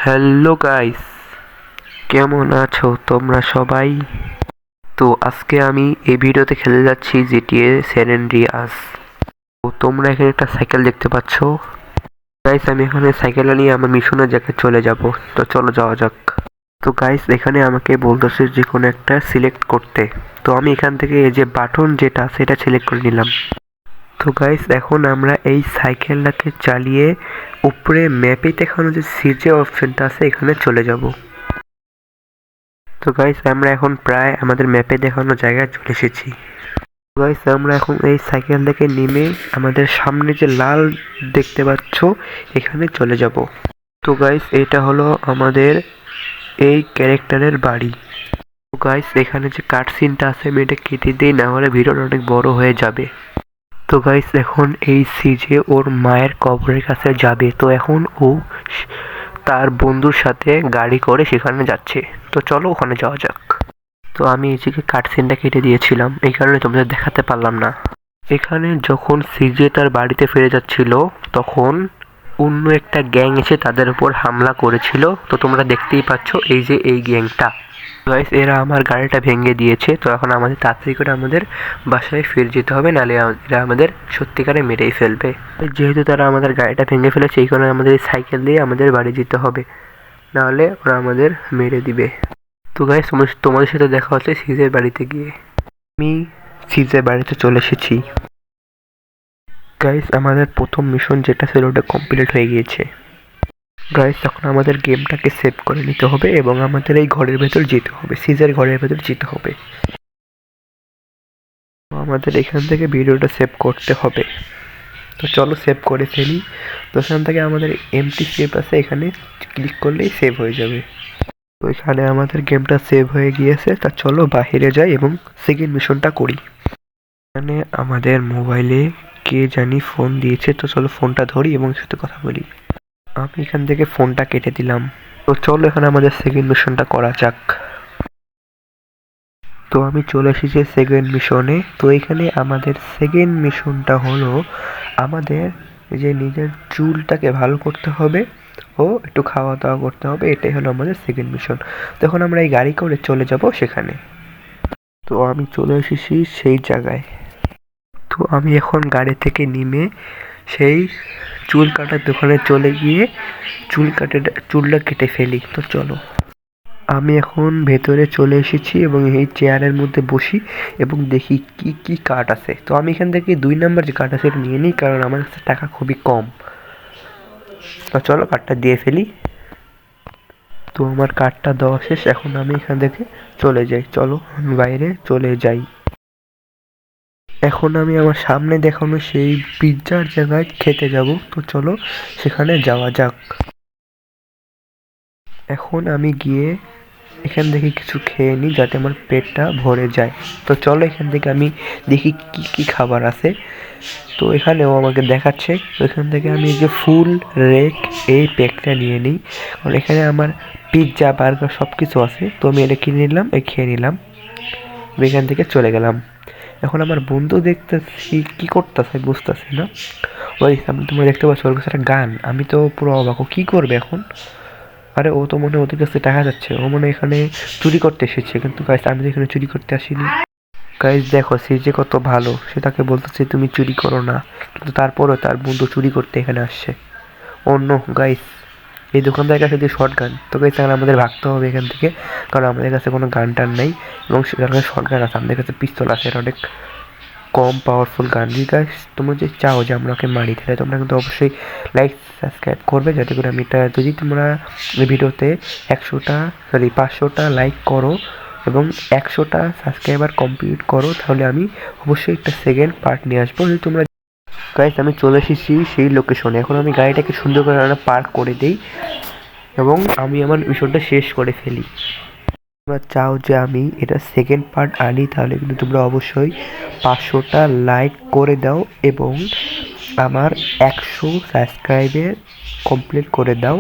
Hello guys, কেমন আছো তোমরা সবাই? তো আজকে আমি এই ভিডিওতে খেলে যাচ্ছি জিটিএ স্যান আন্দ্রিয়াস। তো তোমরা এখানে একটা সাইকেল দেখতে পাচ্ছ। গাইস, আমি এখানে সাইকেল নিয়ে আমার মিশনের জায়গায় চলে যাব। তো চলো যাওয়া যাক। তো গাইস, এখানে আমাকে বলতেছে যে কোনো একটা সিলেক্ট করতে। তো আমি এখান থেকে এই যে বাটন যেটা সেটা সিলেক্ট করে নিলাম। তো গাইস, এখন আমরা এই সাইকেলটাকে চালিয়ে উপরে ম্যাপে দেখানো যে সিজে অপশনটা আছে এখানে চলে যাব। তো গাইস, আমরা এখন প্রায় আমাদের ম্যাপে দেখানো জায়গায় চলে এসেছি। গাইস, আমরা এখন এই সাইকেল থেকে নেমে আমাদের সামনে যে লাল দেখতে পাচ্ছ এখানে চলে যাব। তো গাইস, এটা হলো আমাদের এই ক্যারেক্টারের বাড়ি। তো গাইস, এখানে যে কাট সিনটা আছে আমি এটা কেটে দিই, না হলে ভিডিওটা অনেক বড় হয়ে যাবে। তো গাইস, এখন এই সিজে ওর মায়ের কবরের কাছে যাবে। তো এখন ও তার বন্ধুর সাথে গাড়ি করে সেখানে যাচ্ছে। তো চলো ওখানে যাওয়া যাক। তো আমি এইদিকে কাট সিনটা কেটে দিয়েছিলাম, এই কারণে তোমাদের দেখাতে পারলাম না। এখানে যখন সিজে তার বাড়িতে ফিরে যাচ্ছিল তখন অন্য একটা গ্যাং এসে তাদের উপর হামলা করেছিল। তো তোমরা দেখতেই পাচ্ছ এই যে এই গ্যাংটা। গাইস, এরা আমার গাড়িটা ভেঙে দিয়েছে। তো এখন আমাদের তাড়াতাড়ি করে আমাদের বাসায় ফিরে যেতে হবে, নাহলে এরা আমাদের সত্যিকারে মেরেই ফেলবে। যেহেতু তারা আমাদের গাড়িটা ভেঙে ফেলেছে এই কারণে আমাদের এই সাইকেল দিয়ে আমাদের বাড়ি যেতে হবে, নাহলে ওরা আমাদের মেরে দিবে। তো গাইস, তোমাদের সাথে দেখা হচ্ছে সিজের বাড়িতে গিয়ে। আমি সিজের বাড়িতে চলে এসেছি। গাইস, আমাদের প্রথম মিশন যেটা ছিল ওটা কমপ্লিট হয়ে গিয়েছে। গাইস, এখন আমাদের গেমটাকে সেভ করে নিতে হবে এবং আমাদের এই ঘরের ভেতর যেতে হবে, সিজের ঘরের ভেতর যেতে হবে। আমাদের এখান থেকে ভিডিওটা সেভ করতে হবে। তো চলো সেভ করে ফেলি। তো এখান থেকে আমাদের এমটি সেভ আছে, এখানে ক্লিক করলেই সেভ হয়ে যাবে। তো এখানে আমাদের গেমটা সেভ হয়ে গিয়েছে। তা চলো বাহিরে যাই এবং সেকেন্ড মিশনটা করি। এখানে আমাদের মোবাইলে কে জানি ফোন দিয়েছে। তো চলো ফোনটা ধরি এবং সাথে কথা বলি। আমি এখান থেকে ফোনটা কেটে দিলাম। তো চলো এখানে আমাদের সেকেন্ড মিশনটা করা যাক। তো আমি চলে এসেছি সেকেন্ড মিশনে। তো এখানে আমাদের সেকেন্ড মিশনটা হলো আমাদের যে নিজের চুলটাকে ভালো করতে হবে ও একটু খাওয়া দাওয়া করতে হবে। এটাই হলো আমাদের সেকেন্ড মিশন। তখন আমরা এই গাড়ি করে চলে যাব সেখানে। তো আমি চলে এসেছি সেই জায়গায়। তো আমি এখন গাড়ি থেকে নেমে সেই চুল কাটার দোকানে চলে গিয়ে চুলটা কেটে ফেলি। তো চলো, আমি এখন ভেতরে চলে এসেছি এবং এই চেয়ারের মধ্যে বসি এবং দেখি কি কি কার্ড আছে। তো আমি এখান থেকে 2 নাম্বার যে কার্ড আছে এটা নিয়ে নিই, কারণ আমার কাছে টাকা খুবই কম। তো চলো কার্ডটা দিয়ে ফেলি। তো আমার কার্ডটা দেওয়া শেষ। এখন আমি এখান থেকে চলে যাই। চলো আমি বাইরে চলে যাই। এখন আমি আমার সামনে দেখানো সেই পিৎজার জায়গায় খেতে যাব। তো চলো সেখানে যাওয়া যাক। এখন আমি গিয়ে এখান থেকে কিছু খেয়ে নিই যাতে আমার পেটটা ভরে যায়। তো চলো এখান থেকে আমি দেখি কি কি খাবার আছে। তো এখানেও আমাকে দেখাচ্ছে। তো এখান থেকে আমি যে ফুল রেক এই প্যাকটা নিয়ে নিই, কারণ এখানে আমার পিৎজা বার্গার সব কিছু আছে। তো আমি এটা কিনে নিলাম, খেয়ে নিলাম, এখান থেকে চলে গেলাম। এখন আমার বন্ধু দেখতেছি কি করতেছে বুঝতেছি না। ওই আমি তোমরা দেখতে পাচ্ছ ওর কাছে একটা গান। আমি তো পুরো অবাক, ও কি করবে এখন। আরে ও তো মনে হয় ওদের কাছে টাকা যাচ্ছে, ও মনে হয় এখানে চুরি করতে এসেছে। কিন্তু গাইস, আমি তো এখানে চুরি করতে আসিনি। গাইস দেখো, সে যে কত ভালো, সে তাকে বলতেছে তুমি চুরি করো না, কিন্তু তারপরও তার বন্ধু চুরি করতে এখানে আসছে। অন্য গাইস, এই দোকানদারের কাছে দিয়ে শর্ট গান। তো গাইস তাহলে আমাদের ভাগতে হবে এখান থেকে, কারণ আমাদের কাছে কোনো গান টান নেই এবং সেটার কাছে শর্ট গান আছে, আমাদের কাছে পিস্তল আছে। এটা অনেক কম পাওয়ারফুল গান। যদি গাইস তোমরা যে চাও যে আমরা ওকে মারি, তাহলে তোমরা কিন্তু অবশ্যই লাইক সাবস্ক্রাইব করবে, যাতে করে আমি এটা, যদি তোমরা এই ভিডিওতে 500টা লাইক করো এবং 100টা সাবস্ক্রাইবার কমপ্লিট করো, তাহলে আমি অবশ্যই একটা সেকেন্ড পার্ট নিয়ে আসবো। যদি তোমরা গাইস, আমি চলে এসেছি সেই লোকেশনে। এখন আমি গাড়িটাকে সুন্দর করে পার্ক করে দিই এবং আমি আমার মিশনটা শেষ করে ফেলি। তোমরা চাও যে আমি এটা সেকেন্ড পার্ট আনি, তাহলে কিন্তু তোমরা অবশ্যই 500টা লাইক করে দাও এবং আমার 100 সাবস্ক্রাইবের কমপ্লিট করে দাও।